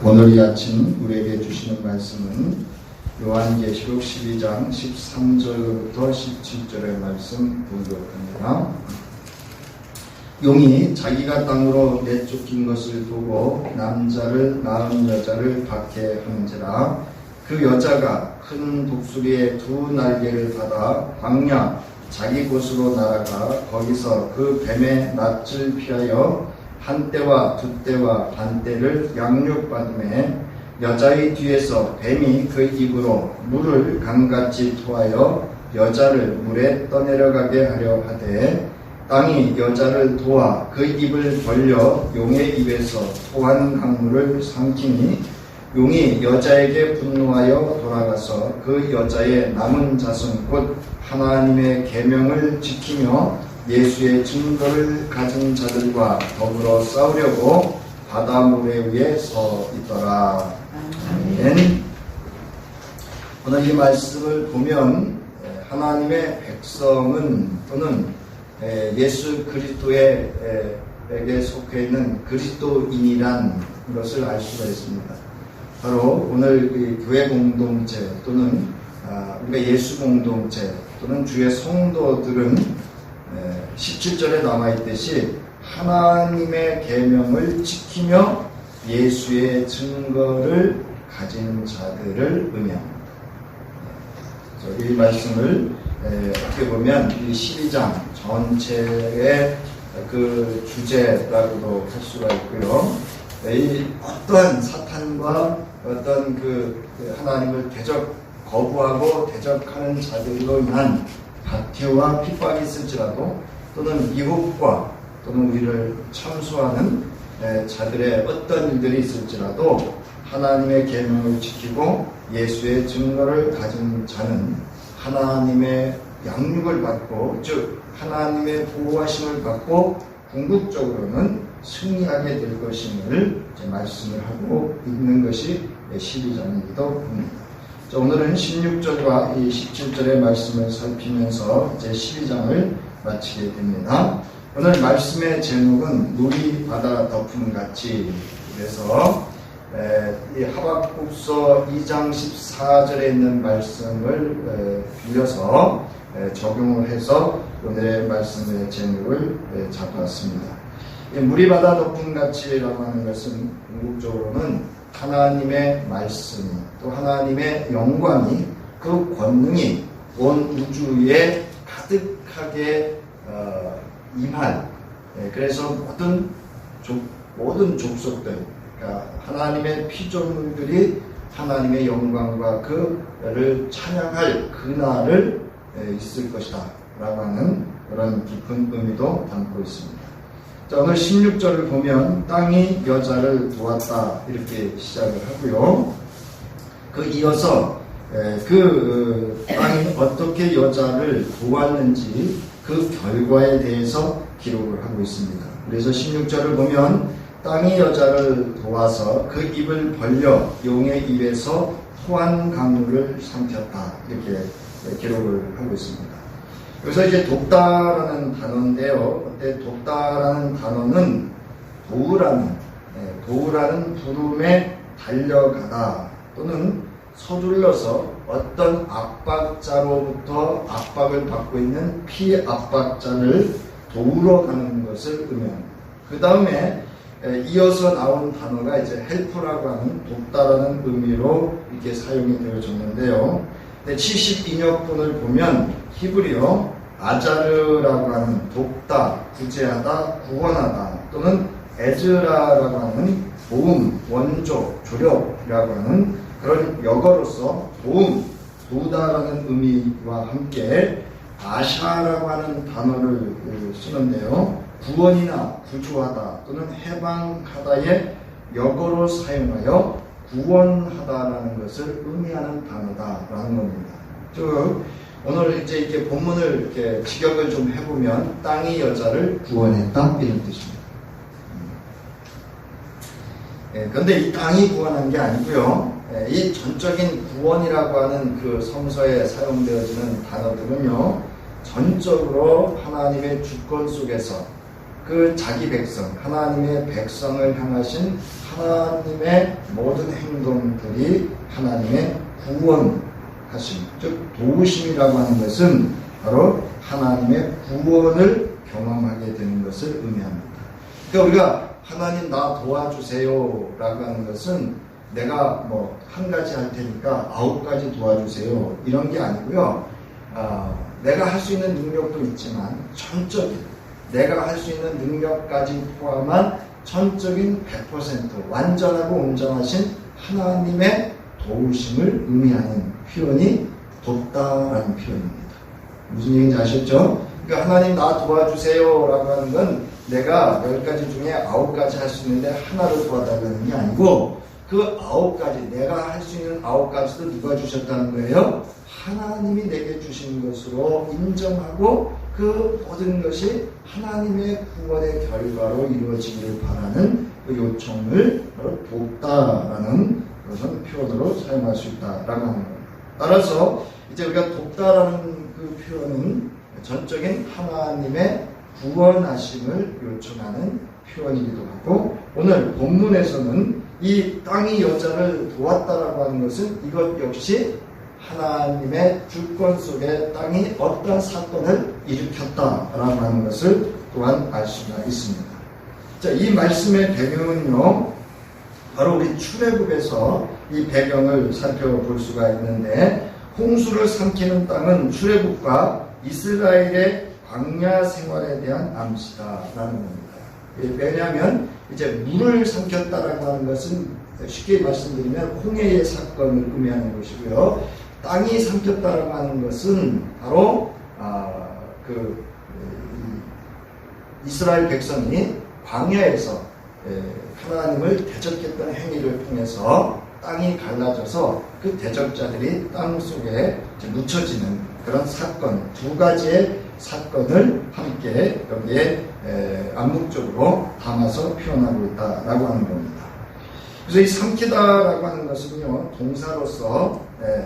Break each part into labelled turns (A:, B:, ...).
A: 오늘 이 아침 우리에게 주시는 말씀은 요한계시록 12장 13절부터 17절의 말씀 봉독합니다. 용이 자기가 땅으로 내쫓긴 것을 보고 남자를 낳은 여자를 박해하는지라. 그 여자가 큰 독수리의 두 날개를 받아 광야 자기 곳으로 날아가 거기서 그 뱀의 낯을 피하여 한 때와 두 때와 반 때를 양육받음에 여자의 뒤에서 뱀이 그 입으로 물을 강같이 토하여 여자를 물에 떠내려가게 하려 하되 땅이 여자를 도와 그 입을 벌려 용의 입에서 토한 강물을 삼키니 용이 여자에게 분노하여 돌아가서 그 여자의 남은 자손 곧 하나님의 계명을 지키며 예수의 증거를 가진 자들과 더불어 싸우려고 바다 모래 위에 서 있더라. 아멘. 오늘 이 말씀을 보면 하나님의 백성은 또는 예수 그리스도에게 속해 있는 그리스도인이란 것을 알 수가 있습니다. 바로 오늘 이 교회 공동체 또는 우리가 예수 공동체 또는 주의 성도들은 17절에 남아있듯이 하나님의 계명을 지키며 예수의 증거를 가진 자들을 의미합니다. 이 말씀을 어떻게 보면 이 12장 전체의 그 주제라고도 할 수가 있고요. 이 어떠한 사탄과 어떤 그 하나님을 거부하고 대적하는 자들로 인한 박해와 핍박이 있을지라도 또는 미혹과 또는 우리를 참수하는 자들의 어떤 일들이 있을지라도 하나님의 계명을 지키고 예수의 증거를 가진 자는 하나님의 양육을 받고 즉 하나님의 보호하심을 받고 궁극적으로는 승리하게 될 것임을 말씀을 하고 있는 것이 12장이기도 합니다. 오늘은 16절과 17절의 말씀을 살피면서 이제 12장을 마치게 됩니다. 오늘 말씀의 제목은 물이 바다 덮음같이. 그래서 이 하박국서 2장 14절에 있는 말씀을 빌려서 적용을 해서 오늘의 말씀의 제목을 잡았습니다. 물이 바다 덮음같이라고 하는 것은 궁극적으로는 하나님의 말씀이 또 하나님의 영광이 그 권능이 온 우주에 가득하게 임할 그래서 모든 족속들 그러니까 하나님의 피조물들이 하나님의 영광과 그를 찬양할 그날을 있을 것이다 라고 하는 그런 깊은 의미도 담고 있습니다. 자, 오늘 16절을 보면 땅이 여자를 도왔다 이렇게 시작을 하고요. 그 이어서 그 땅이 어떻게 여자를 도왔는지 그 결과에 대해서 기록을 하고 있습니다. 그래서 16절을 보면 땅이 여자를 도와서 그 입을 벌려 용의 입에서 토한 강물을 삼켰다 이렇게 기록을 하고 있습니다. 여기서 이제 돕다라는 단어인데요. 돕다라는 단어는 도우라는 부름에 달려가다 또는 서둘러서 어떤 압박자로부터 압박을 받고 있는 피압박자를 도우러 가는 것을 의미합니다. 그 다음에 이어서 나온 단어가 이제 헬프라고 하는 돕다라는 의미로 이렇게 사용이 되어졌는데요. 72년분을 보면 히브리어 아자르라고 하는 돕다, 구제하다, 구원하다 또는 에즈라라고 하는 도움, 원조, 조력이라고 하는 그런 역어로서 도우다라는 의미와 함께 아샤라고 하는 단어를 쓰는데요. 구원이나 구조하다 또는 해방하다의 역어로 사용하여 구원하다라는 것을 의미하는 단어다라는 겁니다. 즉 오늘 이제 이렇게 본문을 이렇게 직역을 좀 해보면 땅이 여자를 구원했다 이런 뜻입니다. 그런데 이 땅이 구원한 게 아니고요. 이 전적인 구원이라고 하는 그 성서에 사용되어지는 단어들은요, 전적으로 하나님의 주권 속에서 그 자기 백성, 하나님의 백성을 향하신 하나님의 모든 행동들이 하나님의 구원하심, 즉 도우심이라고 하는 것은 바로 하나님의 구원을 경험하게 되는 것을 의미합니다. 그러니까 우리가 하나님 나 도와주세요 라고 하는 것은 내가 뭐 한 가지 할 테니까 9가지 도와주세요 이런 게 아니고요. 내가 할 수 있는 능력도 있지만 전적인 내가 할 수 있는 능력까지 포함한 전적인 100% 완전하고 온전하신 하나님의 도우심을 의미하는 표현이 돕다라는 표현입니다. 무슨 얘기인지 아셨죠? 그러니까 하나님 나 도와주세요 라고 하는 건 내가 10가지 중에 9가지 할 수 있는데 하나를 도와달라는 게 아니고 그 9가지 내가 할 수 있는 9가지도 누가 주셨다는 거예요? 하나님이 내게 주신 것으로 인정하고 그 모든 것이 하나님의 구원의 결과로 이루어지기를 바라는 그 요청을 바로 돕다라는 그런 표현으로 사용할 수 있다라고 하는 겁니다. 따라서 이제 우리가 돕다라는 그 표현은 전적인 하나님의 구원하심을 요청하는 표현이기도 하고 오늘 본문에서는 이 땅이 여자를 도왔다라고 하는 것은 이것 역시 하나님의 주권 속에 땅이 어떤 사건을 일으켰다라고 하는 것을 또한 알 수가 있습니다. 자, 이 말씀의 배경은요, 바로 우리 출애굽에서 이 배경을 살펴볼 수가 있는데 홍수를 삼키는 땅은 출애굽과 이스라엘의 광야 생활에 대한 암시다라는 겁니다. 왜냐하면 이제 물을 삼켰다라고 하는 것은 쉽게 말씀드리면 홍해의 사건을 의미하는 것이고요. 땅이 삼켰다라고 하는 것은 바로 이스라엘 백성이 광야에서 하나님을 대적했던 행위를 통해서 땅이 갈라져서 그 대적자들이 땅 속에 묻혀지는 그런 사건, 두 가지의 사건을 함께 여기에 암묵적으로 담아서 표현하고 있다라고 하는 겁니다. 그래서 이 삼키다라고 하는 것은요, 동사로서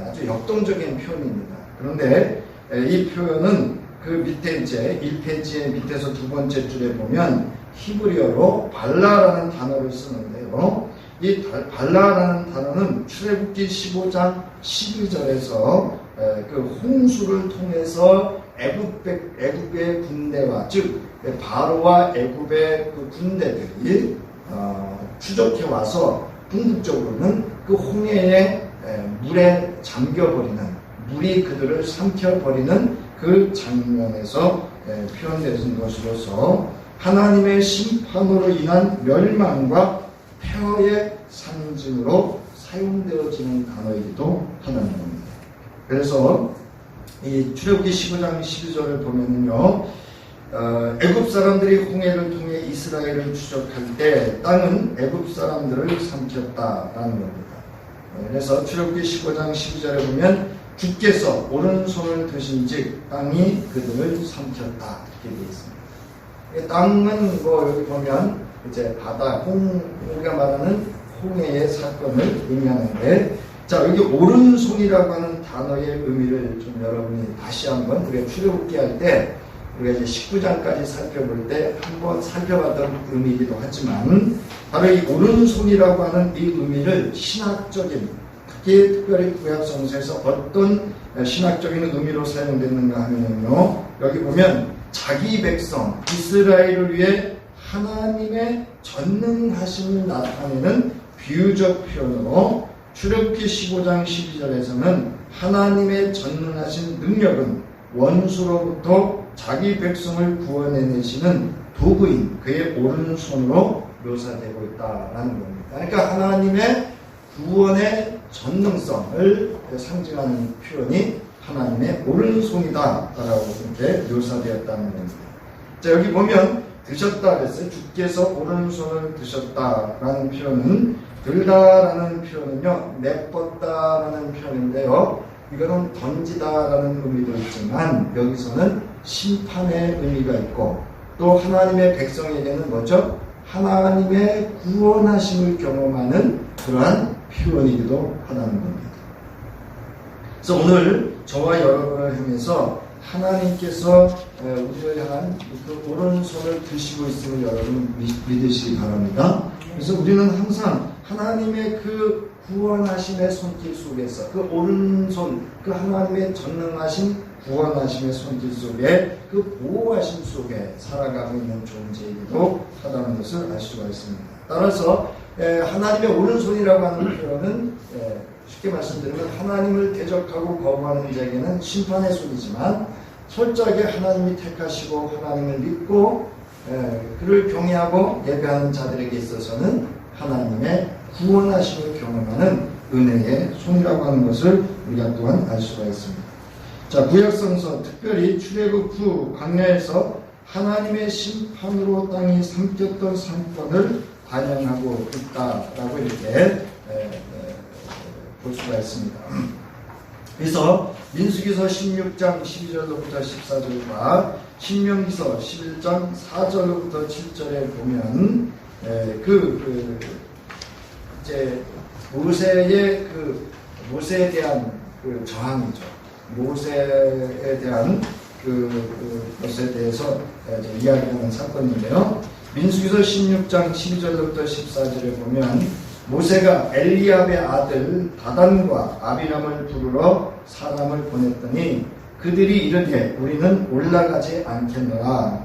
A: 아주 역동적인 표현입니다. 그런데 이 표현은 그 밑에 이제 1페이지의 밑에서 두 번째 줄에 보면 히브리어로 발라라는 단어를 쓰는데요. 이 발라라는 단어는 출애굽기 15장 12절에서 그 홍수를 통해서 애굽의 군대와 즉 바로와 애굽의 그 군대들이 추적해 와서 궁극적으로는 그 홍해의 물에 잠겨버리는 물이 그들을 삼켜버리는 그 장면에서 표현되는 것으로서 하나님의 심판으로 인한 멸망과 폐허의 상징으로 사용되어지는 단어이기도 하다는 겁니다. 그래서 이 출애굽기 15장 12절을 보면요, 애굽 사람들이 홍해를 통해 이스라엘을 추적할 때 땅은 애굽 사람들을 삼켰다라는 겁니다. 그래서 출애굽기 15장 12절에 보면 주께서 오른손을 드신즉 땅이 그들을 삼켰다 이렇게 되어 있습니다. 땅은 뭐 여기 보면 이제 바다 우리가 말하는 홍해의 사건을 의미하는데, 자 여기 오른손이라고 하는 단어의 의미를 좀 여러분이 다시 한번 우리가 출애굽기 할 때 우리가 이제 19장까지 살펴볼 때 한번 살펴봤던 의미이기도 하지만 바로 이 오른손이라고 하는 이 의미를 신학적인 특별히 구약성서에서 어떤 신학적인 의미로 사용됐는가 하면요, 여기 보면 자기 백성 이스라엘을 위해 하나님의 전능하심을 나타내는 비유적 표현으로 출애굽기 15장 12절에서는 하나님의 전능하신 능력은 원수로부터 자기 백성을 구원해내시는 도구인 그의 오른손으로 묘사되고 있다라는 겁니다. 그러니까 하나님의 구원의 전능성을 상징하는 표현이 하나님의 오른손이다라고 이렇게 묘사되었다는 겁니다. 자, 여기 보면 드셨다 그랬어요. 주께서 오른손을 드셨다라는 표현은 들다라는 표현은요, 내뻗다라는 표현인데요. 이거는 던지다라는 의미도 있지만 여기서는 심판의 의미가 있고 또 하나님의 백성에게는 뭐죠? 하나님의 구원하심을 경험하는 그러한 표현이기도 하다는 겁니다. 그래서 오늘 저와 여러분을 향해서 하나님께서 우리를 향한 그 오른손을 드시고 있음을 여러분 믿으시기 바랍니다. 그래서 우리는 항상 하나님의 그 구원하심의 손길 속에서 그 오른손, 그 하나님의 전능하신 구원하심의 손길 속에 그 보호하심 속에 살아가고 있는 존재이기도 하다는 것을 알 수가 있습니다. 따라서 하나님의 오른손이라고 하는 표현은 쉽게 말씀드리면 하나님을 대적하고 거부하는 자에게는 심판의 손이지만 철저하게 하나님이 택하시고 하나님을 믿고 그를 경외하고 예배하는 자들에게 있어서는 하나님의 구원하심을 경험하는 은혜의 손이라고 하는 것을 우리가 또한 알 수가 있습니다. 자, 구약성서 특별히 출애굽 후 광야에서 하나님의 심판으로 땅이 삼켰던 사건을 반영하고 있다라고 이렇게 볼 수가 있습니다. 그래서 민수기서 16장 12절로부터 14절과 신명기서 11장 4절로부터 7절에 보면 이제 모세에 대한 저항이죠. 모세에 대한 것에 대해서 이야기하는 사건인데요. 민수기서 16장 12절로부터 14절에 보면 모세가 엘리압의 아들 다단과 아비람을 부르러 사람을 보냈더니 그들이 이르되 우리는 올라가지 않겠노라.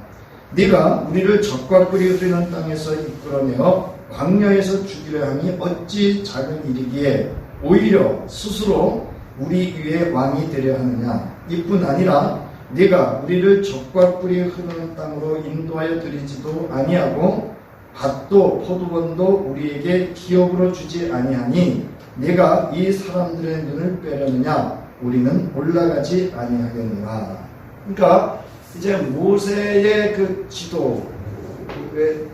A: 네가 우리를 적과 꿀이 흐르는 땅에서 이끌어내어 광야에서 죽이려 하니 어찌 작은 일이기에 오히려 스스로 우리 위에 왕이 되려 하느냐. 이뿐 아니라 네가 우리를 적과 꿀이 흐르는 땅으로 인도하여 드리지도 아니하고 밭도 포도원도 우리에게 기업으로 주지 아니하니 네가 이 사람들의 눈을 빼려느냐. 우리는 올라가지 아니하겠느냐. 그러니까 이제 모세의 그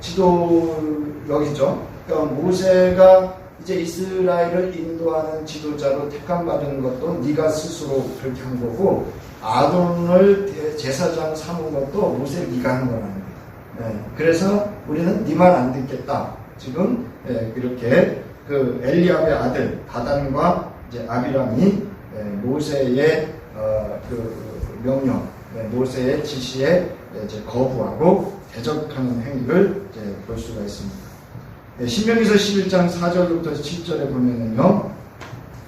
A: 지도력이죠. 그러니까 모세가 이제 이스라엘을 인도하는 지도자로 택함받은 것도 네가 스스로 그렇게 한 거고, 아론을 제사장 삼은 것도 모세 네가 한 거라는 거예요. 그래서 우리는 네 말 안 듣겠다. 지금 이렇게 그 엘리압의 아들 다단과 이제 아비람이 모세의 그 명령, 모세의 지시에 이제 거부하고 대적하는 행위를 이제 볼 수가 있습니다. 신명기서 11장 4절부터 7절에 보면은요,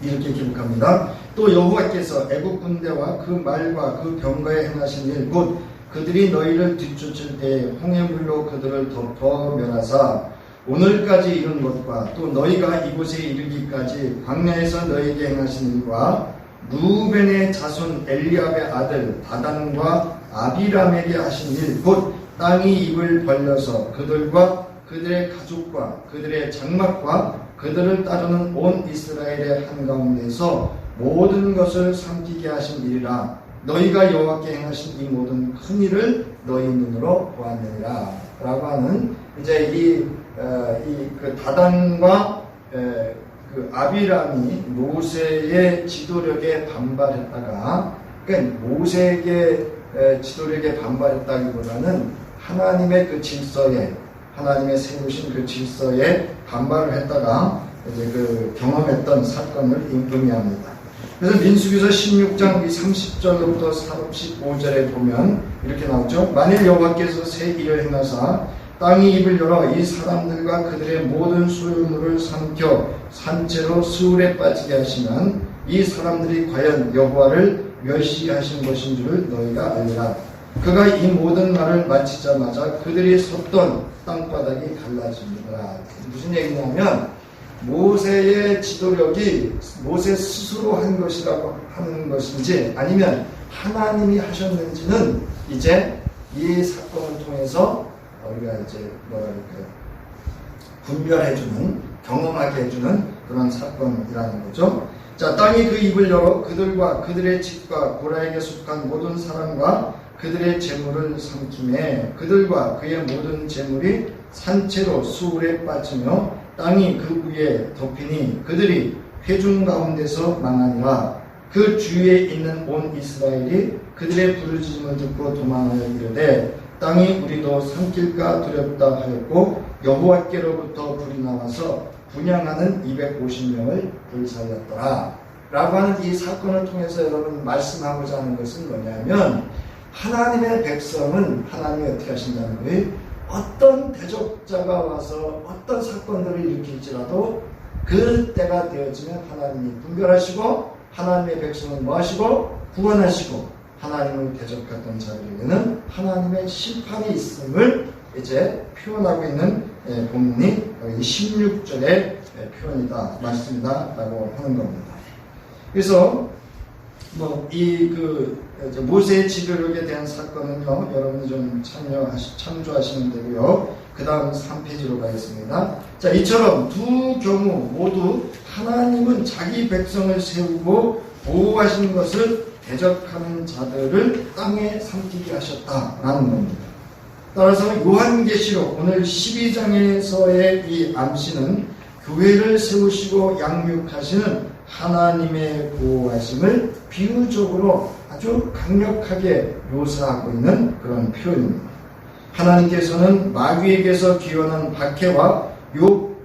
A: 이렇게 기록합니다. 또 여호와께서 애국 군대와 그 말과 그 병거에 행하신 일, 곧 그들이 너희를 뒤쫓을 때 홍해물로 그들을 덮어 멸하사 오늘까지 이룬 것과 또 너희가 이곳에 이르기까지 광야에서 너희에게 행하신 일과 루벤의 자손 엘리압의 아들 다단과 아비람에게 하신 일, 곧 땅이 입을 벌려서 그들과 그들의 가족과 그들의 장막과 그들을 따르는 온 이스라엘의 한가운데서 모든 것을 삼키게 하신 일이라. 너희가 여호와께 행하신 이 모든 큰 일을 너희 눈으로 보았느니라. 라고 하는 이제 그 다단과 그 아비람이 모세의 지도력에 반발했다가, 그러니까 모세에게 지도력에 반발했다기보다는 하나님의 그 질서에, 하나님의 세우신 그 질서에 반발을 했다가 이제 그 경험했던 사건을 의미합니다. 그래서 민수기서 16장 30절로부터 35절에 보면 이렇게 나오죠. 만일 여호와께서 새 일을 행하사 땅이 입을 열어 이 사람들과 그들의 모든 소유물을 삼켜 산채로 스울에 빠지게 하시면 이 사람들이 과연 여호와를 멸시하신 것인 줄을 너희가 알리라. 그가 이 모든 말을 마치자마자 그들이 섰던 땅바닥이 갈라집니다. 무슨 얘기냐면 모세의 지도력이 모세 스스로 한 것이라고 하는 것인지 아니면 하나님이 하셨는지는 이제 이 사건을 통해서 우리가 이제 분별해주는, 경험하게 해주는 그런 사건이라는 거죠. 자, 땅이 그 입을 열어 그들과 그들의 집과 고라에게 속한 모든 사람과 그들의 재물을 삼키매 그들과 그의 모든 재물이 산채로 수울에 빠지며 땅이 그 위에 덮이니 그들이 회중 가운데서 망하니라. 그 주위에 있는 온 이스라엘이 그들의 부르짖음을 듣고 도망하여 이르되 땅이 우리도 삼킬까 두렵다 하였고 여호와께로부터 불이 나와서 분향하는 250명을 불살렸더라. 라고 하는 이 사건을 통해서 여러분 말씀하고자 하는 것은 뭐냐면, 하나님의 백성은 하나님이 어떻게 하신다는 거예요? 어떤 대적자가 와서 어떤 사건들을 일으킬지라도 그 때가 되어지면 하나님이 분별하시고 하나님의 백성을 뭐 하시고 구원하시고 하나님을 대적했던 자들에게는 하나님의 심판이 있음을 이제 표현하고 있는 본문이 16절의 표현이다, 말씀이다 라고 하는 겁니다. 그래서 모세의 지도력에 대한 사건은요, 여러분이 좀 참조하시면 되고요. 그 다음 3페이지로 가겠습니다. 자, 이처럼 두 경우 모두 하나님은 자기 백성을 세우고 보호하시는 것을 대적하는 자들을 땅에 삼키게 하셨다라는 겁니다. 따라서 요한계시록 오늘 12장에서의 이 암시는 교회를 세우시고 양육하시는 하나님의 보호하심을 비유적으로 아주 강력하게 묘사하고 있는 그런 표현입니다. 하나님께서는 마귀에게서 기원한 박해와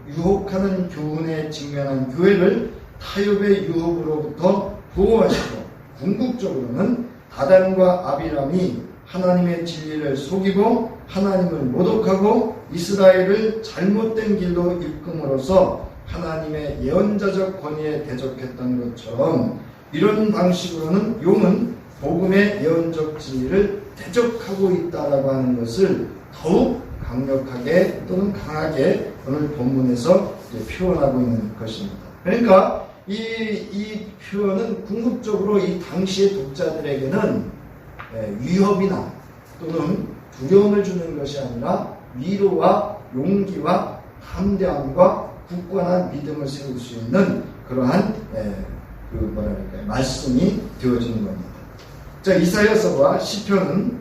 A: 유혹하는 교훈에 직면한 교회를 타협의 유혹으로부터 보호하시고, 궁극적으로는 다단과 아비람이 하나님의 진리를 속이고 하나님을 모독하고 이스라엘을 잘못된 길로 이끌음으로써 하나님의 예언자적 권위에 대적했던 것처럼, 이런 방식으로는 용은 복음의 예언적 진리를 대적하고 있다라고 하는 것을 더욱 강력하게 또는 강하게 오늘 본문에서 표현하고 있는 것입니다. 그러니까 이 표현은 궁극적으로 이 당시의 독자들에게는 위협이나 또는 두려움을 주는 것이 아니라 위로와 용기와 담대함과 굳건한 믿음을 세울 수 있는 그러한 말씀이 되어지는 겁니다. 자, 이사야서와 시편은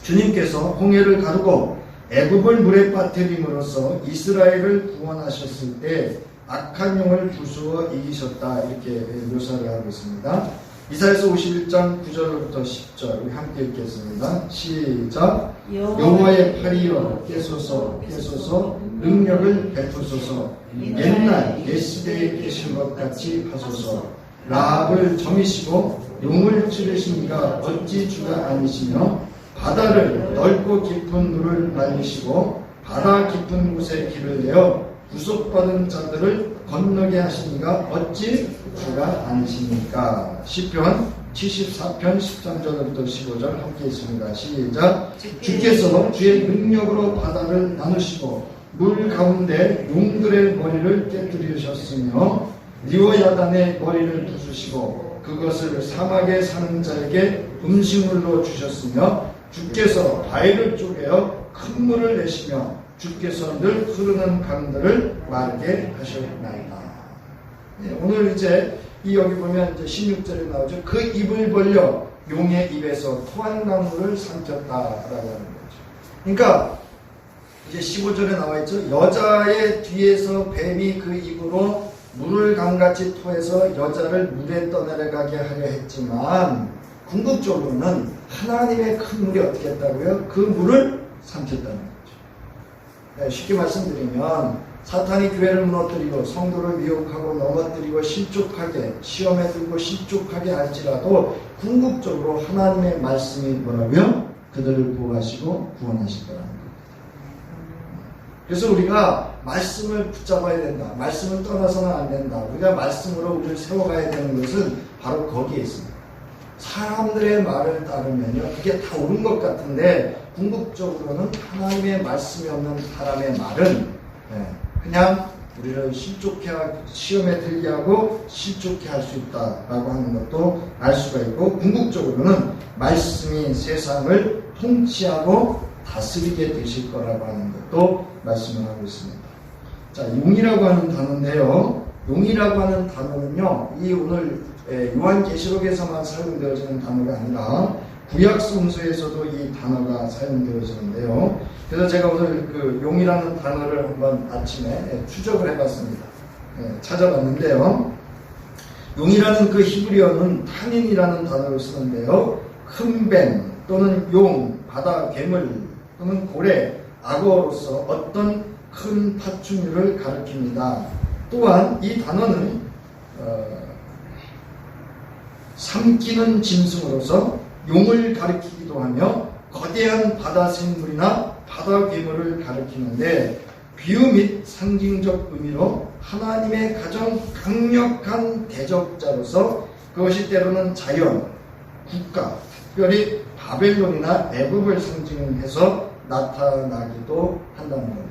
A: 주님께서 홍해를 가르고 애굽을 물에 빠뜨림으로써 이스라엘을 구원하셨을 때 악한 영을 부수어 이기셨다, 이렇게 묘사를 하고 있습니다. 이사야서 51장 9절부터 10절 우리 함께 읽겠습니다. 시작. 여호와의 팔이여 깨소서 깨소서 능력을 베푸소서 옛날 옛시대에 계신 것 같이 하소서. 라합을 점이시고 용을 찌르시니까 어찌 주가 아니시며 바다를 넓고 깊은 물을 날리시고 바다 깊은 곳에 길을 내어 구속받은 자들을 건너게 하시니가 어찌 주가 아니십니까? 시편 74편 13절부터 15절 함께 있습니다. 시작. 주께서 주의 능력으로 바다를 나누시고 물 가운데 용들의 머리를 깨뜨리셨으며 리오야단의 머리를 부수시고 그것을 사막에 사는 자에게 음식물로 주셨으며 주께서 바위를 쪼개어 큰 물을 내시며 주께서 늘 흐르는 강들을 마르게 하셨나이다. 오늘 이제 여기 보면 이제 16절에 나오죠. 그 입을 벌려 용의 입에서 토한 강물을 삼켰다라고 하는 거죠. 그러니까 이제 15절에 나와 있죠. 여자의 뒤에서 뱀이 그 입으로 물을 강같이 토해서 여자를 물에 떠내려가게 하려 했지만 궁극적으로는 하나님의 큰 물이 어떻게 했다고요? 그 물을 삼켰다는 거죠. 쉽게 말씀드리면 사탄이 교회를 무너뜨리고 성도를 미혹하고 넘어뜨리고 실족하게 시험에 들고 실족하게 할지라도 궁극적으로 하나님의 말씀이 뭐라고요? 그들을 보호하시고 구원하실 거라는 겁니다. 그래서 우리가 말씀을 붙잡아야 된다. 말씀을 떠나서는 안 된다. 우리가 말씀으로 우리를 세워가야 되는 것은 바로 거기에 있습니다. 사람들의 말을 따르면요, 그게 다 옳은 것 같은데 궁극적으로는 하나님의 말씀이 없는 사람의 말은 그냥 우리를 시험에 들게 하고 실족해 할 수 있다라고 하는 것도 알 수가 있고, 궁극적으로는 말씀이 세상을 통치하고 다스리게 되실 거라고 하는 것도 말씀을 하고 있습니다. 자, 용이라고 하는 단어인데요. 용이라고 하는 단어는요, 이 오늘 요한계시록에서만 사용되어지는 단어가 아니라 구약 성서에서도 이 단어가 사용되어지는데요. 그래서 제가 오늘 그 용이라는 단어를 한번 아침에 추적을 해봤습니다. 찾아봤는데요. 용이라는 그 히브리어는 타닌이라는 단어를 쓰는데요. 큰 뱀 또는 용, 바다 괴물 또는 고래, 악어로서 어떤 큰 파충류를 가리킵니다. 또한 이 단어는 삼키는 짐승으로서 용을 가리키기도 하며 거대한 바다 생물이나 바다 괴물을 가리키는데 비유 및 상징적 의미로 하나님의 가장 강력한 대적자로서 그것이 때로는 자연, 국가, 특별히 바벨론이나 애굽을 상징해서 나타나기도 한다는 겁니다.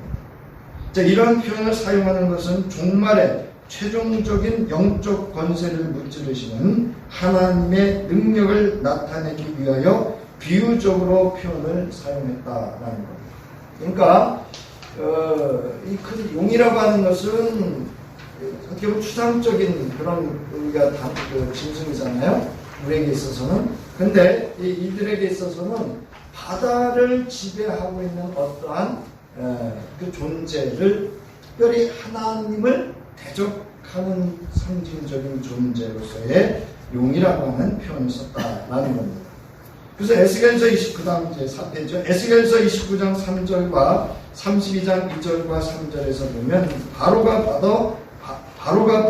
A: 자, 이러한 표현을 사용하는 것은 종말에 최종적인 영적 권세를 무찌르시는 하나님의 능력을 나타내기 위하여 비유적으로 표현을 사용했다라는 겁니다. 그러니까 이 큰 용이라고 하는 것은 어떻게 보면 추상적인 그런 의미가 짐승이잖아요. 우리에게 있어서는. 근데 이들에게 있어서는 바다를 지배하고 있는 어떠한 그 존재를, 특별히 하나님을 대적하는 상징적인 존재로서의 용이라고 하는 표현을 썼다라는 겁니다. 그래서 에스겔서 29장 제4페이지, 에스겔서 29장 3절과 32장 2절과 3절에서 보면 바로가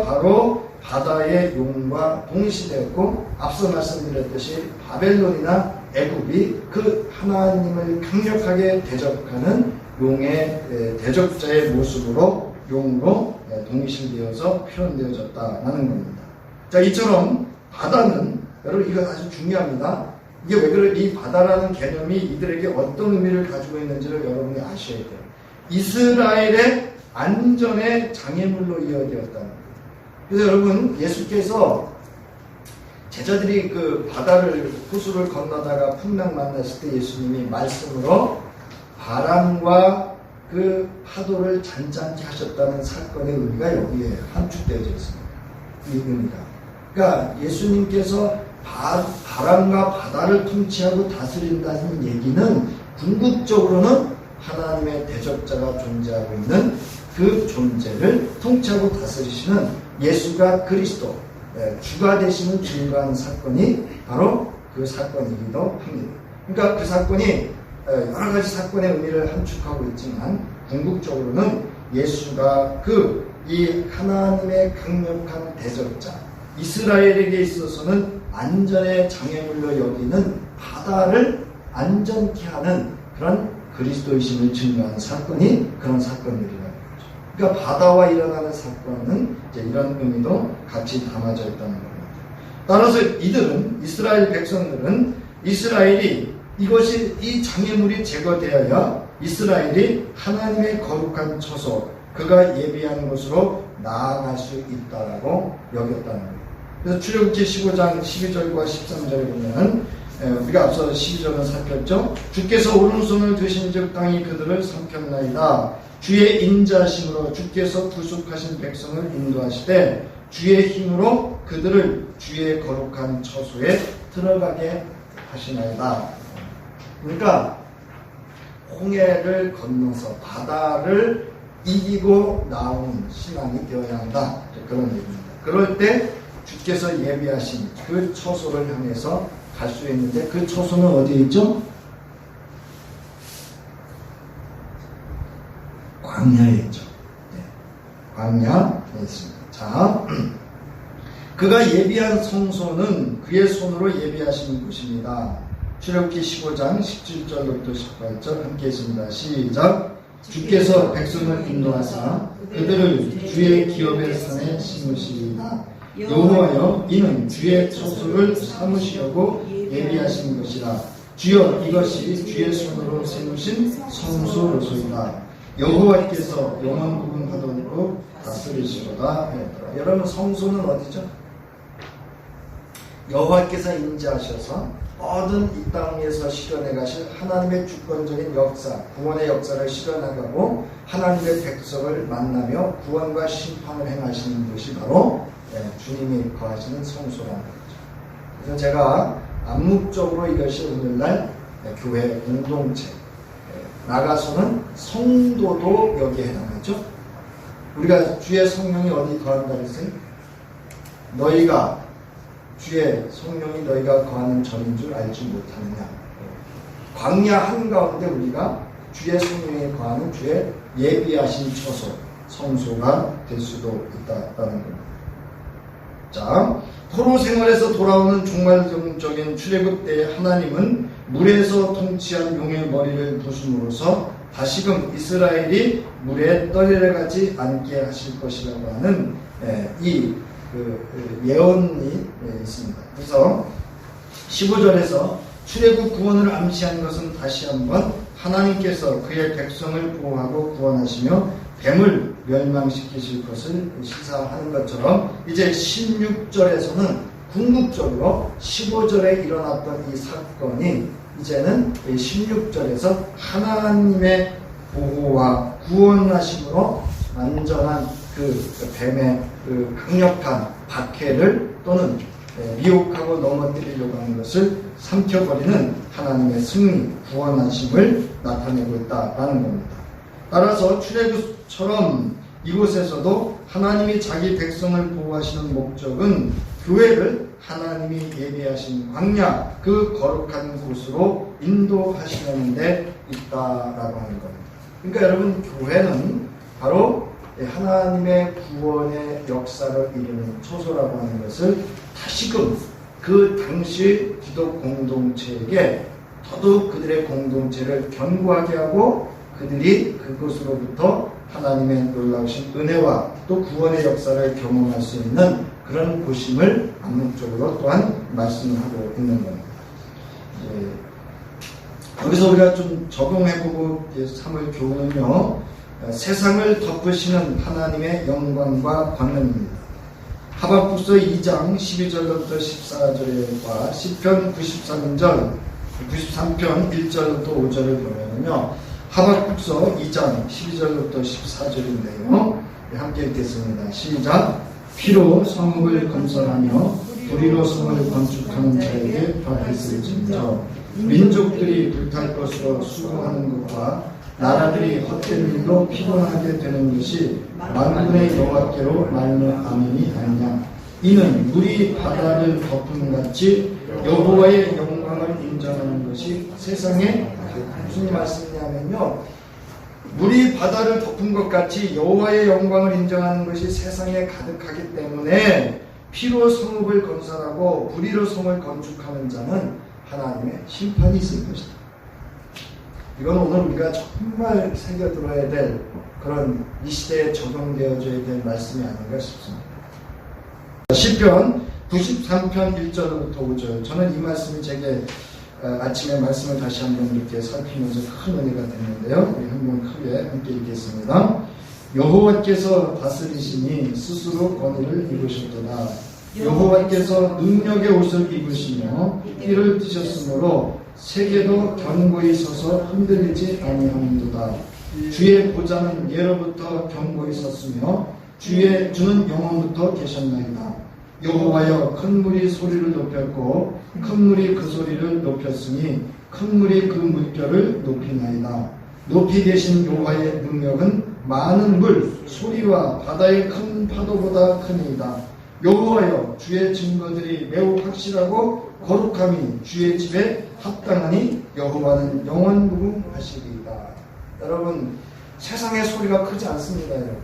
A: 바로 바다의 용과 동시되었고, 앞서 말씀드렸듯이 바벨론이나 애굽이 그 하나님을 강력하게 대적하는 용의 대적자의 모습으로 용으로 동시되어서 표현되어졌다는 겁니다. 자, 이처럼 바다는, 여러분 이거 아주 중요합니다. 이게 왜 그래? 이 바다라는 개념이 이들에게 어떤 의미를 가지고 있는지를 여러분이 아셔야 돼요. 이스라엘의 안전의 장애물로 이어되었다는 거예요. 그래서 여러분, 예수께서 제자들이 그 바다를, 호수를 건너다가 풍랑 만났을 때 예수님이 말씀으로 바람과 그 파도를 잔잔케 하셨다는 사건의 의미가 여기에 함축되어져 있습니다. 이 의미가. 그러니까 예수님께서 바람과 바다를 통치하고 다스린다는 얘기는 궁극적으로는 하나님의 대적자가 존재하고 있는 그 존재를 통치하고 다스리시는 예수가 그리스도, 주가 되시는 중요한 사건이 바로 그 사건이기도 합니다. 그러니까 그 사건이 여러 가지 사건의 의미를 함축하고 있지만 궁극적으로는 예수가 이 하나님의 강력한 대적자, 이스라엘에게 있어서는 안전의 장애물로 여기는 바다를 안전케 하는 그런 그리스도이심을 증거하는 사건이 그런 사건들이라는 거죠. 그러니까 바다와 일어나는 사건은 이제 이런 의미도 같이 담아져 있다는 겁니다. 따라서 이스라엘 백성들은 이스라엘이 이 장애물이 제거되어야 이스라엘이 하나님의 거룩한 처소, 그가 예비한 곳으로 나아갈 수 있다라고 여겼다는 거예요. 그래서 출애굽기 15장 12절과 13절에 보면 우리가 앞서 12절은 살폈죠. 주께서 오른손을 드신 즉 땅이 그들을 삼켰나이다. 주의 인자심으로 주께서 구속하신 백성을 인도하시되 주의 힘으로 그들을 주의 거룩한 처소에 들어가게 하시나이다. 그러니까 홍해를 건너서 바다를 이기고 나온 신앙이 되어야 한다. 그런 얘기입니다. 그럴 때 주께서 예비하신 그 처소를 향해서 갈 수 있는데 그 처소는 어디에 있죠? 광야에 있죠. 네. 광야에 있습니다. 자, 그가 예비한 성소는 그의 손으로 예비하신 곳입니다. 출애굽기 15장 17절부터 18절 함께 했습니다. 시작. 주께서 백성을 인도하사 그들을 주의 기업의 산에 심으시리다. 여호와여, 이는 주의 처소를 삼으시려고 예비하신 것이라. 주여, 이것이 주의 손으로 세우신 성소로소이다. 여호와께서 영원 구분하도록 다스리시로다. 여러분, 성소는 어디죠? 여호와께서 인자하셔서 모든 이 땅 위에서 실현해 가실 하나님의 주권적인 역사, 구원의 역사를 실현하고 하나님의 백성을 만나며 구원과 심판을 행하시는 것이 바로 주님이 거하시는 성소라는 거죠. 그래서 제가 암묵적으로 이것이 오늘날 교회 공동체, 나가서는 성도도 여기에 해당하죠. 우리가 주의 성령이 어디 거한다 그랬어요? 너희가 주의 성령이 너희가 거하는 전인 줄 알지 못하느냐. 광야 한가운데 우리가 주의 성령이 거하는 주의 예비하신 처소, 성소가 될 수도 있다는 겁니다. 자, 포로 생활에서 돌아오는 종말적인 출애굽 때에 하나님은 물에서 통치한 용의 머리를 부숨으로써 다시금 이스라엘이 물에 떠내려가지 않게 하실 것이라고 하는 예언이 있습니다. 그래서 15절에서 출애굽 구원을 암시한 것은 다시 한번 하나님께서 그의 백성을 보호하고 구원하시며 뱀을 멸망시키실 것을 시사하는 것처럼 이제 16절에서는 궁극적으로 15절에 일어났던 이 사건이 이제는 16절에서 하나님의 보호와 구원하심으로 완전한 그 뱀의 그 강력한 박해를 또는 미혹하고 넘어뜨리려고 하는 것을 삼켜버리는 하나님의 승리, 구원하심을 나타내고 있다라는 겁니다. 따라서 출애굽처럼 이곳에서도 하나님이 자기 백성을 보호하시는 목적은 교회를 하나님이 예비하신 광야, 그 거룩한 곳으로 인도하시는 데 있다라고 하는 겁니다. 그러니까 여러분, 교회는 바로 하나님의 구원의 역사를 이루는 초소라고 하는 것을 다시금 그 당시 기독 공동체에게 더더욱 그들의 공동체를 견고하게 하고 그들이 그곳으로부터 하나님의 놀라우신 은혜와 또 구원의 역사를 경험할 수 있는 그런 곳임을 암묵적으로 또한 말씀을 하고 있는 겁니다. 여기서 우리가 좀 적용해보고 삼을 교훈은요, 세상을 덮으시는 하나님의 영광과 권능입니다. 하박국서 2장 12절부터 14절과 시편 93편 1절부터 5절을 보면요, 하박국서 2장 12절부터 14절인데요, 함께 읽겠습니다. 시작. 피로 성읍을 건설하며 불의로 성을 건축하는 자에게 받았을진저 민족들이 불탈 것으로 수고하는 것과 나라들이 헛된 일로 피곤하게 되는 것이 만군의 여호와께로 말미암음이 아니냐. 이는 물이 바다를 덮음같이 여호와의 영광을 인정하는 것이 세상에 무슨 말씀이냐면요, 물이 바다를 덮은 것 같이 여호와의 영광을 인정하는 것이 세상에 가득하기 때문에 피로 성읍을 건설하고 불의로 성을 건축하는 자는 하나님의 심판이 있을 것이다. 이건 오늘 우리가 정말 새겨들어야 될 그런 이 시대에 적용되어져야 될 말씀이 아닌가 싶습니다. 시편 93편 1절부터 5절. 저는 이 말씀이 제게 아침에 말씀을 다시 한번 이렇게 살피면서 큰 은혜가 됐는데요. 우리 한번 크게 함께 읽겠습니다. 여호와께서 다스리시니 스스로 권위를 입으셨도다. 여호와께서 능력의 옷을 입으시며 띠를 띠셨으므로 세계도 견고히 서서 흔들리지 아니함도다. 주의 보좌는 예로부터 견고히 섰으며 주는 영원부터 계셨나이다. 여호와여, 큰 물이 소리를 높였고 큰 물이 그 소리를 높였으니 큰 물이 그 물결을 높이나이다. 높이 계신 여호와의 능력은 많은 물 소리와 바다의 큰 파도보다 크니이다. 여호와여, 주의 증거들이 매우 확실하고 거룩함이 주의 집에 합당하니 여호와는 영원무궁하시리이다. 여러분, 세상의 소리가 크지 않습니다. 여러분,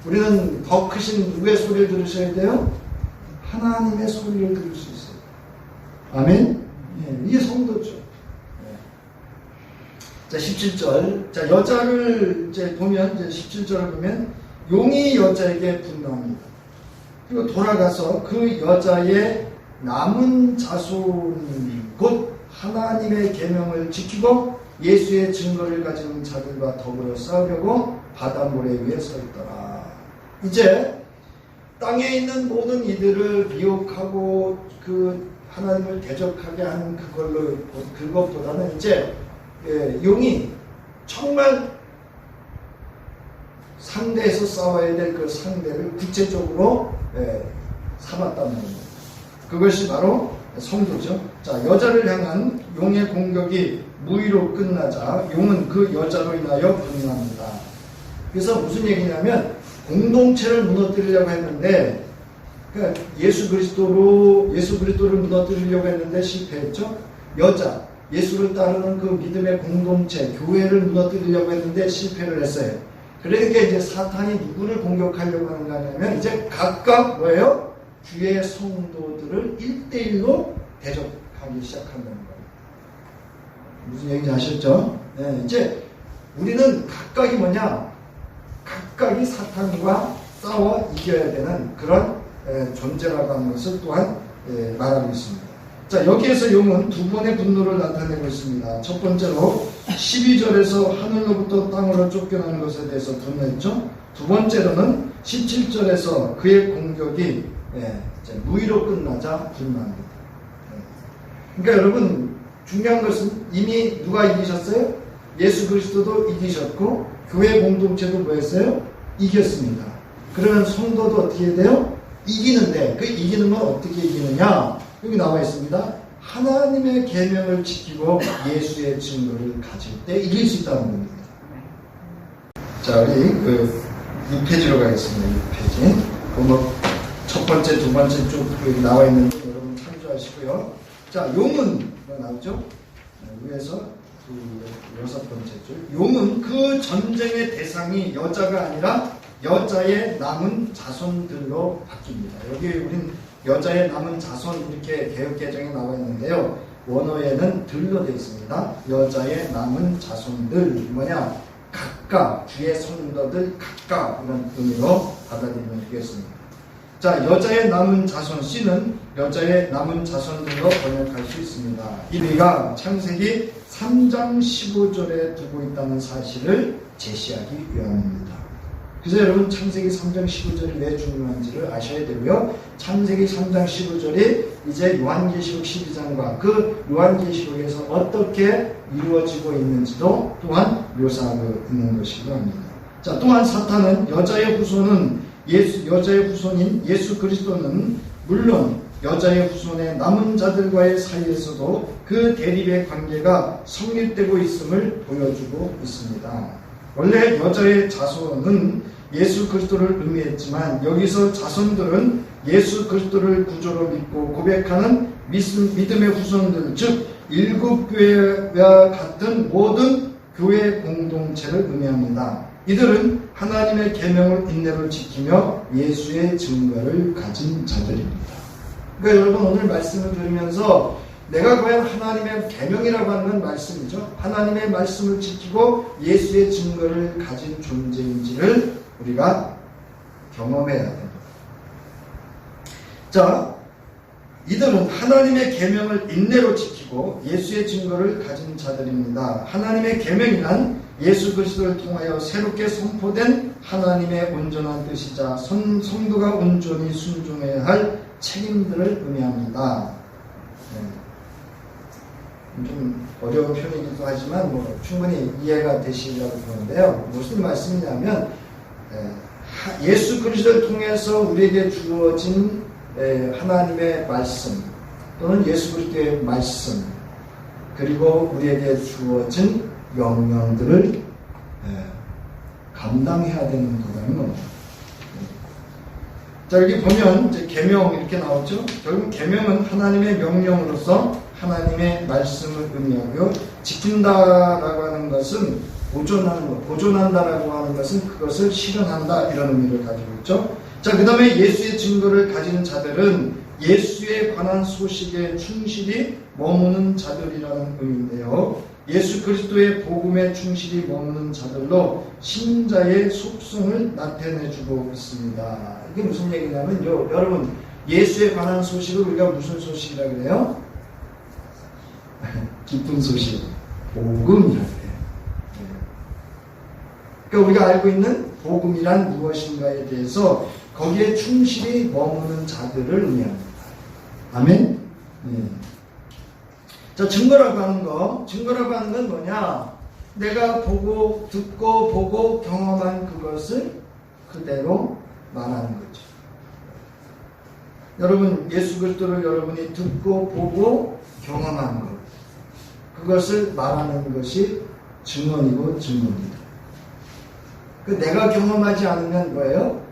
A: 우리는 더 크신 누구의 소리를 들으셔야 돼요? 하나님의 소리를 들을 수 있어요. 아멘? 이게 성도죠. 자, 17절. 자, 여자를 이제 보면, 이제 17절을 보면, 용이 여자에게 분노합니다. 그리고 돌아가서 그 여자의 남은 자손, 곧 하나님의 계명을 지키고 예수의 증거를 가진 자들과 더불어 싸우려고 바다 모래 위에 서 있더라. 이제 땅에 있는 모든 이들을 미혹하고 그 하나님을 대적하게 하는 그것보다는 이제 용이 정말 상대에서 싸워야 될 그 상대를 구체적으로 삼았다는 겁니다. 그것이 바로 성도죠. 자, 여자를 향한 용의 공격이 무의로 끝나자 용은 그 여자로 인하여 분노합니다. 그래서 무슨 얘기냐면 공동체를 무너뜨리려고 했는데, 그러니까 예수 그리스도를 무너뜨리려고 했는데 실패했죠. 여자, 예수를 따르는 그 믿음의 공동체, 교회를 무너뜨리려고 했는데 실패를 했어요. 그러니까 이제 사탄이 누구를 공격하려고 하는가 하면 이제 각각 뭐예요? 주의 성도들을 1대1로 대적하기 시작한다는 거예요. 무슨 얘기인지 아셨죠? 네, 이제 우리는 각각이 뭐냐? 각각이 사탄과 싸워 이겨야 되는 그런 존재라고 하는 것을 또한 말하고 있습니다. 자, 여기에서 용은 두 번의 분노를 나타내고 있습니다. 첫 번째로 12절에서 하늘로부터 땅으로 쫓겨나는 것에 대해서 분노했죠. 두 번째로는 17절에서 그의 공격이 무의로 끝나자 분노합니다. 그러니까 여러분, 중요한 것은 이미 누가 이기셨어요? 예수 그리스도도 이기셨고 교회 공동체도 뭐 했어요? 이겼습니다. 그러면 성도도 어떻게 돼요? 이기는데 그 이기는 건 어떻게 이기느냐? 여기 나와 있습니다. 하나님의 계명을 지키고 예수의 증거를 가질 때 이길 수 있다는 겁니다. 자, 우리 6페이지로 가겠습니다. 6페이지. 첫 번째, 두 번째 쭉 여기 나와 있는 거 여러분 참조하시고요. 자, 용은 나오죠? 위에서 여섯 번째 줄. 용은 그 전쟁의 대상이 여자가 아니라 여자의 남은 자손들로 바뀝니다. 여기 우린 여자의 남은 자손 이렇게 개역개정에 나와 있는데요. 원어에는 들로 되어 있습니다. 여자의 남은 자손들 뭐냐? 각각 주의 성도들 각각 이런 의미로 받아들이면 되겠습니다. 자, 여자의 남은 자손 C는 여자의 남은 자손들로 번역할 수 있습니다. 이 의미가 창세기 3장 15절에 두고 있다는 사실을 제시하기 위함입니다. 그래서 여러분 창세기 3장 15절이 왜 중요한지를 아셔야 되고요. 창세기 3장 15절이 이제 요한계시록 12장과 그 요한계시록에서 어떻게 이루어지고 있는지도 또한 묘사하고 있는 것이기도 합니다. 자, 또한 사탄은 여자의 후손인 예수 그리스도는 물론 여자의 후손의 남은 자들과의 사이에서도 그 대립의 관계가 성립되고 있음을 보여주고 있습니다. 원래 여자의 자손은 예수 그리스도를 의미했지만 여기서 자손들은 예수 그리스도를 구조로 믿고 고백하는 믿음의 후손들, 즉 일곱 교회와 같은 모든 교회 공동체를 의미합니다. 이들은 하나님의 계명을 인내로 지키며 예수의 증거를 가진 자들입니다. 그러니까 여러분 오늘 말씀을 들으면서 내가 과연 하나님의 계명이라고 하는 말씀이죠. 하나님의 말씀을 지키고 예수의 증거를 가진 존재인지를 우리가 경험해야 됩니다. 자, 이들은 하나님의 계명을 인내로 지키고 예수의 증거를 가진 자들입니다. 하나님의 계명이란 예수 그리스도를 통하여 새롭게 선포된 하나님의 온전한 뜻이자 성도가 온전히 순종해야 할 책임들을 의미합니다. 좀 어려운 표현이기도 하지만 충분히 이해가 되시리라고 보는데요. 무슨 말씀이냐면 예수 그리스도를 통해서 우리에게 주어진 하나님의 말씀 또는 예수 그리스도의 말씀 그리고 우리에게 주어진 명령들을 감당해야 되는 거라는 겁니다. 자, 여기 보면 이제 계명 이렇게 나오죠. 결국 계명은 하나님의 명령으로서 하나님의 말씀을 의미하고 지킨다라고 하는 것은 보존하는 것, 보존한다라고 하는 것은 그것을 실현한다 이런 의미를 가지고 있죠. 자, 그 다음에 예수의 증거를 가진 자들은 예수에 관한 소식에 충실히 머무는 자들이라는 의미인데요. 예수 그리스도의 복음에 충실히 머무는 자들로 신자의 속성을 나타내주고 있습니다. 이게 무슨 얘기냐면요. 여러분, 예수에 관한 소식을 우리가 무슨 소식이라고 그래요? 기쁜 소식, 복음이라고 해요. 그러니까 우리가 알고 있는 복음이란 무엇인가에 대해서 거기에 충실히 머무는 자들을 의미합니다. 아멘? 자, 증거라고 하는 건 뭐냐? 내가 듣고 보고 경험한 그것을 그대로 말하는 거죠. 여러분, 예수 그리스도를 여러분이 듣고 보고 경험한 것, 그것을 말하는 것이 증언이고 증거입니다. 내가 경험하지 않으면 뭐예요?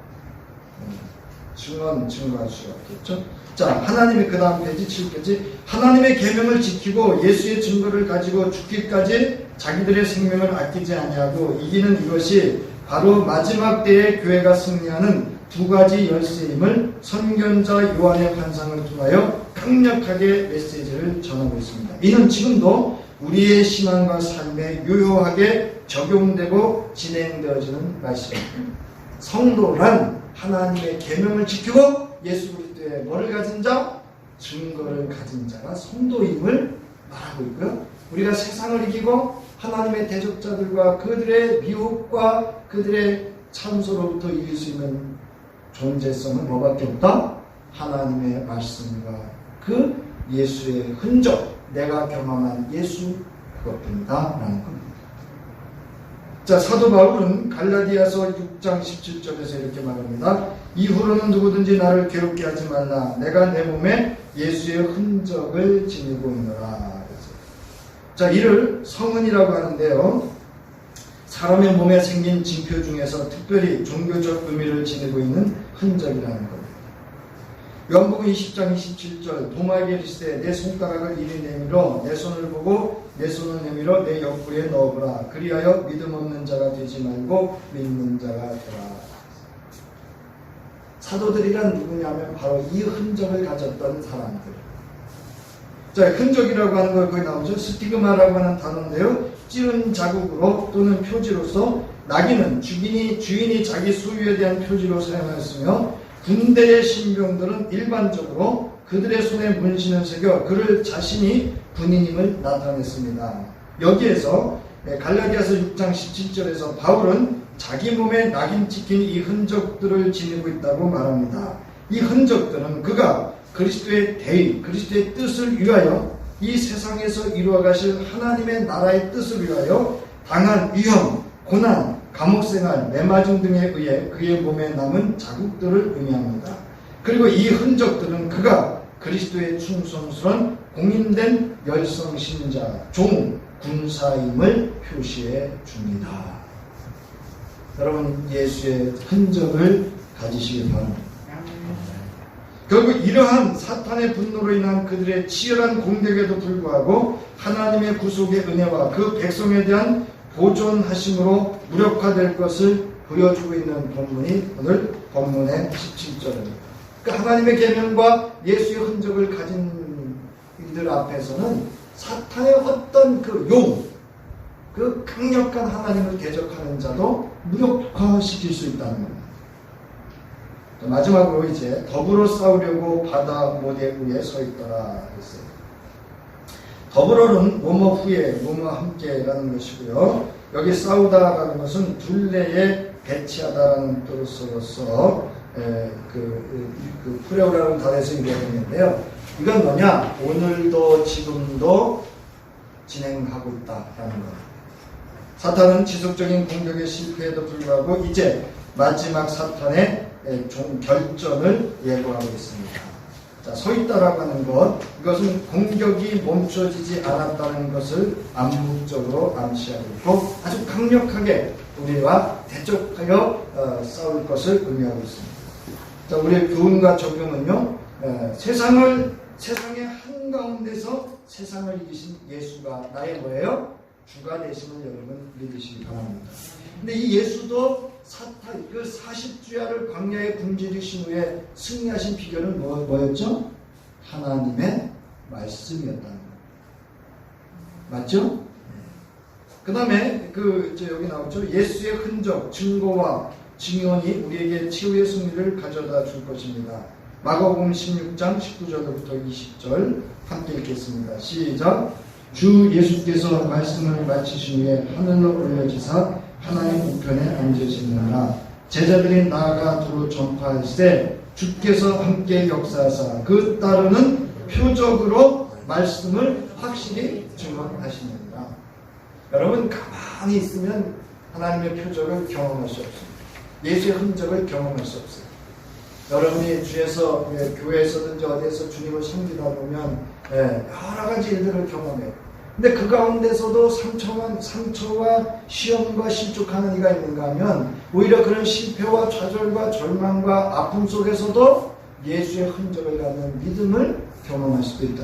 A: 증거할 수가 없겠죠. 자, 하나님의 그 다음 페이지 7페이지 하나님의 계명을 지키고 예수의 증거를 가지고 죽기까지 자기들의 생명을 아끼지 아니하고 이기는 이것이 바로 마지막 때에 교회가 승리하는 두 가지 열쇠임을 선견자 요한의 환상을 통하여 강력하게 메시지를 전하고 있습니다. 이는 지금도 우리의 신앙과 삶에 유효하게 적용되고 진행되어지는 말씀입니다. 성도란 하나님의 계명을 지키고 예수 그리스도의 뭐를 가진 자? 증거를 가진 자가 성도임을 말하고 있고요. 우리가 세상을 이기고 하나님의 대적자들과 그들의 미혹과 그들의 참소로부터 이길 수 있는 존재성은 뭐밖에 없다? 하나님의 말씀과 그 예수의 흔적, 내가 경험한 예수 그것뿐이다 라는 겁니다. 자, 사도 바울은 갈라디아서 6장 17절에서 이렇게 말합니다. 이후로는 누구든지 나를 괴롭게 하지 말라. 내가 내 몸에 예수의 흔적을 지니고 있노라. 자, 이를 성은이라고 하는데요. 사람의 몸에 생긴 징표 중에서 특별히 종교적 의미를 지니고 있는 흔적이라는 겁니다. 요한복음 20장 27절 도마에게 이르시되 내 손가락을 이리 내밀어 내 손을 보고 내 손을 내밀어 내 옆구리에 넣어보라. 그리하여 믿음 없는 자가 되지 말고 믿는 자가 되라. 사도들이란 누구냐면 바로 이 흔적을 가졌던 사람들. 자, 흔적이라고 하는 걸 거기 나오죠. 스티그마라고 하는 단어인데요. 찌른 자국으로 또는 표지로서 낙인은 주인이 자기 소유에 대한 표지로 사용하였으며 군대의 신병들은 일반적으로 그들의 손에 문신을 새겨 그를 자신이 군인임을 나타냈습니다. 여기에서 갈라디아서 6장 17절에서 바울은 자기 몸에 낙인 찍힌 이 흔적들을 지니고 있다고 말합니다. 이 흔적들은 그가 그리스도의 대의, 그리스도의 뜻을 위하여 이 세상에서 이루어 가실 하나님의 나라의 뜻을 위하여 당한 위험, 고난, 감옥생활, 매맞음 등에 의해 그의 몸에 남은 자국들을 의미합니다. 그리고 이 흔적들은 그가 그리스도의 충성스러운 공인된 열성신자, 종, 군사임을 표시해 줍니다. 여러분, 예수의 흔적을 가지시기 바랍니다. 결국 이러한 사탄의 분노로 인한 그들의 치열한 공격에도 불구하고 하나님의 구속의 은혜와 그 백성에 대한 보존하심으로 무력화될 것을 보여주고 있는 본문이 오늘 본문의 17절입니다. 그러니까 하나님의 계명과 예수의 흔적을 가진 이들 앞에서는 사탄의 어떤 그 강력한 하나님을 대적하는 자도 무력화시킬 수 있다는 겁니다. 마지막으로 이제 더불어 싸우려고 바다 모대 위에 서 있더라 했어요. 더불어는 뭐뭐 후에 뭐뭐 함께라는 것이고요. 여기 싸우다라는 것은 둘레에 배치하다라는 뜻으로서 프레오라는 단에서 유래했는데요. 이건 뭐냐? 오늘도 지금도 진행하고 있다라는 겁니다. 사탄은 지속적인 공격에 실패에도 불구하고 이제 마지막 사탄의 결전을 예고하고 있습니다. 자, 서 있다라고 하는 것, 이것은 공격이 멈춰지지 않았다는 것을 암묵적으로 암시하고 있고 아주 강력하게 우리와 대적하여 싸울 것을 의미하고 있습니다. 자, 우리의 교훈과 적용은요, 세상의 한가운데서 세상을 이기신 예수가 나의 뭐예요? 주가 되심을 여러분 믿으시기 바랍니다. 근데 이 예수도 그 40주야를 광야에 굶주리신 후에 승리하신 비결은 뭐였죠? 하나님의 말씀이었다는 거예요. 맞죠? 그 다음에 여기 나오죠. 예수의 흔적, 증거와 증언이 우리에게 치유의 승리를 가져다 줄 것입니다. 마가복음 16장 19절부터 20절 함께 읽겠습니다. 시작. 주 예수께서 말씀을 마치신 후에 하늘로 올려지사 하나님 우편에 앉으시느라 제자들이 나아가 두루 전파하시되 주께서 함께 역사하사 그 따르는 표적으로 말씀을 확실히 증언하시느니라. 여러분, 가만히 있으면 하나님의 표적을 경험할 수 없습니다. 예수의 흔적을 경험할 수 없어요. 여러분이 주에서 교회에서든지 어디에서 주님을 섬기다 보면 여러 가지 일들을 경험해요. 근데 그 가운데서도 상처와 시험과 실족하는 이가 있는가 하면 오히려 그런 실패와 좌절과 절망과 아픔 속에서도 예수의 흔적을 갖는 믿음을 경험할 수도 있다.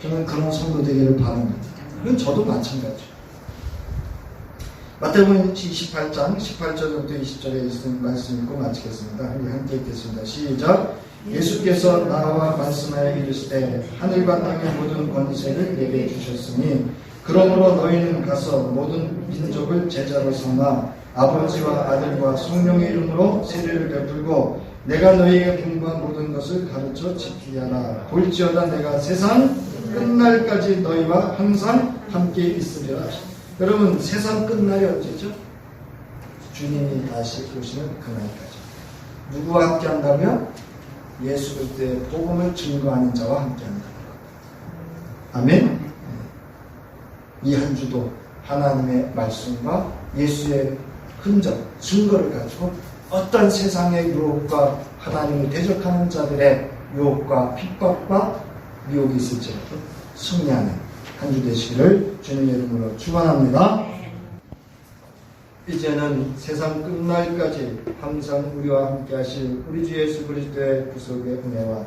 A: 저는 그런 성도 되기를 바랍니다. 그건 저도 마찬가지죠. 마태복음 28장 18절부터 20절에 있는 말씀 읽고 마치겠습니다. 우리 함께 읽겠습니다. 시작. 예수께서 나와 말씀하여 이르시되 하늘과 땅의 모든 권세를 내게 주셨으니 그러므로 너희는 가서 모든 민족을 제자로 삼아 아버지와 아들과 성령의 이름으로 세례를 베풀고 내가 너희에게 분부한 모든 것을 가르쳐 지키게 하라. 볼지어다 내가 세상 끝날까지 너희와 항상 함께 있으리라. 여러분, 세상 끝날이 언제죠? 주님이 다시 오시는 그날까지. 누구와 함께 한다면? 예수 그리스도의 복음을 증거하는 자와 함께 한다. 아멘. 이 한 주도 하나님의 말씀과 예수의 흔적, 증거를 가지고 어떤 세상의 유혹과 하나님을 대적하는 자들의 유혹과 핍박과 미혹이 있을지라도 승리하는 한 주 되시기를 주님의 이름으로 축원합니다. 이제는 세상 끝날까지 항상 우리와 함께 하실 우리 주 예수 그리스도의 구속의 은혜와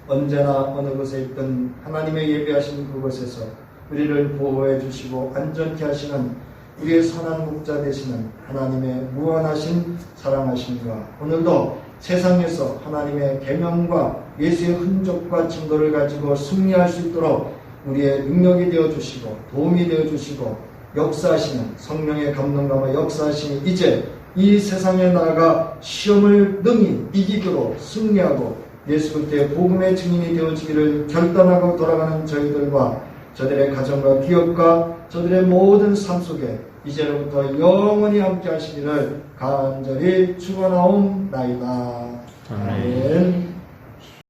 A: 언제나 어느 곳에 있든 하나님의 예배하신 그곳에서 우리를 보호해 주시고 안전케 하시는 우리의 선한 목자 되시는 하나님의 무한하신 사랑하심과 오늘도 세상에서 하나님의 계명과 예수의 흔적과 증거를 가지고 승리할 수 있도록 우리의 능력이 되어주시고 도움이 되어주시고 역사하시는 성령의 감동감과 역사하시니 이제 이 세상에 나아가 시험을 능히 이기도록 승리하고 예수 그리스도의 복음의 증인이 되어지기를 결단하고 돌아가는 저희들과 저들의 가정과 기업과 저들의 모든 삶 속에 이제로부터 영원히 함께 하시기를 간절히 축원하옵나이다. 아멘.